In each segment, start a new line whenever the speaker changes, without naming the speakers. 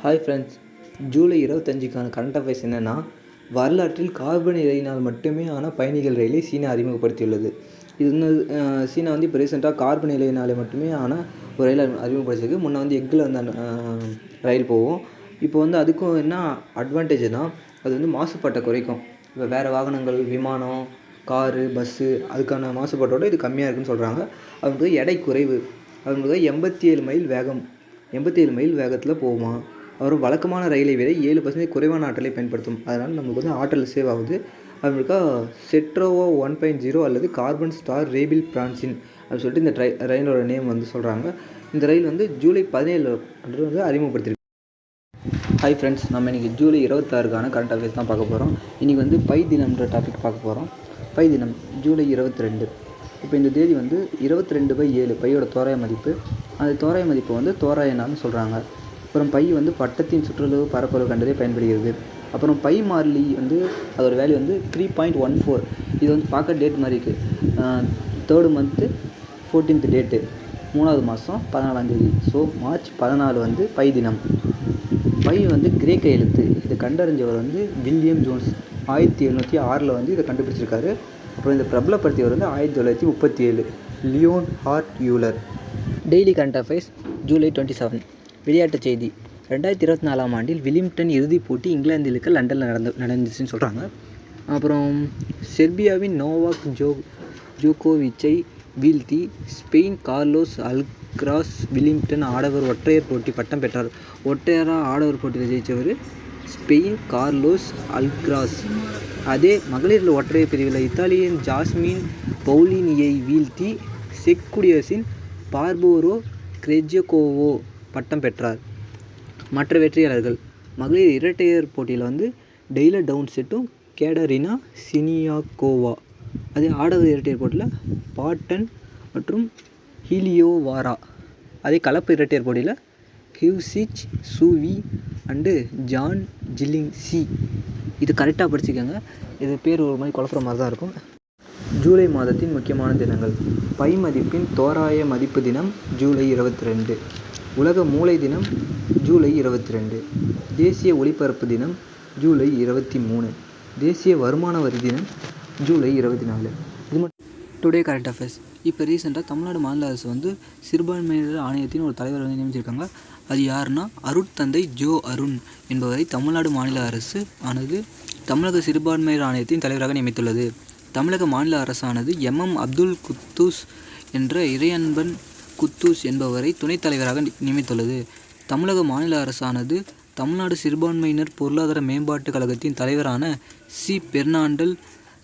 Hi friends, July 25க்கான current affairs என்னென்னா, வரலாற்றில் கார்பன் இழையினால் மட்டுமே ஆன பயணிகள் ரயிலை சீனா அறிமுகப்படுத்தியுள்ளது. இது வந்து சீனா வந்து இப்போ ரீசெண்டாக கார்பன் இழையினாலே மட்டுமே ஆன ஒரு ரயில் அறிமுகப்படுத்திருக்கு. முன்னே வந்து எக்கில் வந்து ரயில் போகும். இப்போ வந்து அதுக்கும் என்ன அட்வான்டேஜ்னா, அது வந்து மாசுபாட்டை குறைக்கும். இப்போ வேறு வாகனங்கள், விமானம், காரு, பஸ்ஸு அதுக்கான மாசுபாட்டோட இது கம்மியாக இருக்குன்னு சொல்கிறாங்க. அவங்களுக்கு எடை குறைவு. அவங்களுக்கு 87 மைல் வேகத்தில் போகுமா. அப்புறம் வழக்கமான ரயிலை விட 7% குறைவான ஆற்றலை பயன்படுத்தும். அதனால் நமக்கு வந்து ஆற்றல் சேவ் ஆகுது. அவங்களுக்கா செட்ரோவா 1.0 அல்லது கார்பன் ஸ்டார் ரேபிள் பிரான்சின் அப்படின்னு சொல்லிட்டு இந்த ரயிலோட நேம் வந்து சொல்கிறாங்க. இந்த ரயில் வந்து ஜூலை 17 வந்து அறிமுகப்படுத்திருக்கு. ஹாய் ஃப்ரெண்ட்ஸ், நம்ம இன்றைக்கி ஜூலை 26க்கான கரண்ட் அஃபேர்ஸ் தான் பார்க்க போகிறோம். இன்றைக்கி வந்து பை தினம்ன்ற டாபிக் பார்க்க போகிறோம். பை தினம் ஜூலை 22. இப்போ இந்த தேதி வந்து 22/7 பையோட தோராய மதிப்பு. அந்த தோராய மதிப்பை வந்து தோராய நாள்னு சொல்கிறாங்க. அப்புறம் பை வந்து பட்டத்தின் சுற்றளவு பரப்பளவு கண்டதே பயன்படுகிறது. அப்புறம் பை மாறிலி வந்து அதோட வேல்யூ வந்து 3.14. இது வந்து பார்க்க டேட் மாதிரி இருக்குது. 3rd month 14th டேட்டு, 3வது மாதம் 14ஆம் தேதி. ஸோ மார்ச் 14 வந்து பை தினம். பை வந்து கிரேக்க எழுத்து. இதை கண்டறிஞ்சவர் வந்து வில்லியம் ஜோன்ஸ் 1706 வந்து இதை கண்டுபிடிச்சிருக்காரு. அப்புறம் இந்த பிரபலப்படுத்தியவர் வந்து 1937 Leonhard Euler. Daily current affairs July 27. விளையாட்டுச் செய்தி. 2024ஆம் ஆண்டில் வில்லிங்டன் இறுதிப் போட்டி இங்கிலாந்திலுக்கு லண்டனில் நடந்துச்சுன்னு சொல்கிறாங்க. அப்புறம் செர்பியாவின் நோவாக் ஜோகோவிச்சை வீழ்த்தி ஸ்பெயின் கார்லோஸ் அல்க்ராஸ் வில்லிங்டன் ஆடவர் ஒற்றையர் போட்டி பட்டம் பெற்றார். ஒற்றையராக ஆடவர் போட்டியில் ஜெயித்தவர் ஸ்பெயின் கார்லோஸ் அல்க்ராஸ். அதே மகளிர் ஒற்றையர் பிரிவில் இத்தாலியன் ஜாஸ்மின் பவுலினியை வீழ்த்தி செக் குடியரசின் பார்போரோ கிரெஜ்கோவா பட்டம் பெற்றார். மற்ற வெற்றியாளர்கள். மகளிர் இரட்டையர் போட்டியில் வந்து டெய்லர் டவுன்செட்டும் கேடரினா சினியாகோவா. அதே ஆடவர் இரட்டையர் போட்டியில் பாட்டன் மற்றும் ஹீலியோவாரா. அதே கலப்பு இரட்டையர் போட்டியில் ஹியூசிச் சூவி அண்டு ஜான் ஜில்லிங்ஸி. இது கரெக்டாக படிச்சுக்கோங்க. இது பேர் ஒரு மாதிரி குழப்புற மாதிரி தான் இருக்கும். ஜூலை மாதத்தின் முக்கியமான தினங்கள். பை மதிப்பின் தோராய மதிப்பு தினம் ஜூலை 22. உலக மூளை தினம் ஜூலை 22. தேசிய ஒலிபரப்பு தினம் ஜூலை 23. தேசிய வருமான வரி தினம் ஜூலை 24. இது மட்டும் டுடே கரண்ட் அஃபேர்ஸ். இப்போ ரீசெண்டாக தமிழ்நாடு மாநில அரசு வந்து சிறுபான்மையினர் ஆணையத்தின் ஒரு தலைவர் வந்து நியமிச்சிருக்காங்க. அது யாருன்னா அருட்தந்தை ஜோ அருண் என்பவரை தமிழ்நாடு மாநில அரசு ஆனது தமிழக சிறுபான்மையினர் ஆணையத்தின் தலைவராக நியமித்துள்ளது. தமிழக மாநில அரசானது அப்துல் குத்தூஸ் என்ற இறையன்பன் குத்தூஸ் என்பவரை துணைத் தலைவராக நியமித்துள்ளது. தமிழக மாநில அரசானது தமிழ்நாடு சிறுபான்மையினர் பொருளாதார மேம்பாட்டுக் கழகத்தின் தலைவரான சி. பெர்னாண்டல்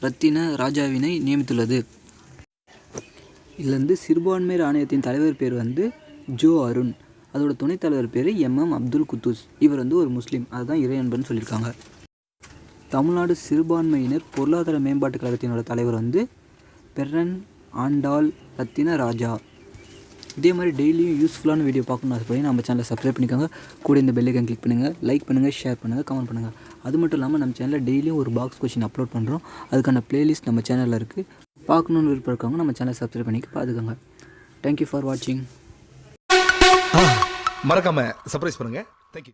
ரத்தின ராஜாவினை நியமித்துள்ளது. இதில் சிறுபான்மையர் ஆணையத்தின் தலைவர் பேர் வந்து ஜோ அருண். அதோட துணைத் தலைவர் பேர் அப்துல் குத்தூஸ். இவர் வந்து ஒரு முஸ்லீம். அதுதான் இறையன்பன் சொல்லியிருக்காங்க. தமிழ்நாடு சிறுபான்மையினர் பொருளாதார மேம்பாட்டுக் கழகத்தினோட தலைவர் வந்து பெர்ரன் ஆண்டாள் ரத்தின ராஜா. இதே மாதிரி டெய்லியும் யூஸ்ஃபுல்லான வீடியோ பார்க்கணும் ஆசைப்படி நம்ம சேனலை சப்ஸ்கிரைப் பண்ணிக்கோங்க. கூட இந்த பெல் ஐகான் கிளிக் பண்ணுங்கள், லைக் பண்ணுங்கள், ஷேர் பண்ணுங்கள், கமெண்ட் பண்ணுங்கள். அது மட்டும் இல்லாமல் நம்ம சேனலில் டெய்லியும் ஒரு பாக்ஸ் கொஸ்டின் அப்லோட் பண்ணுறோம். அதுக்கான பிளேலிஸ்ட் நம்ம சேனலில் இருக்குது. பார்க்கணுன்னு விருப்பம் இருக்கவங்க நம்ம சேனலை சப்ஸ்கிரைப் பண்ணி பார்த்துக்கோங்க. தேங்க்யூ ஃபார் வாட்சிங்.
மறக்காமல் சர்ப்ரைஸ் பண்ணுங்கள்.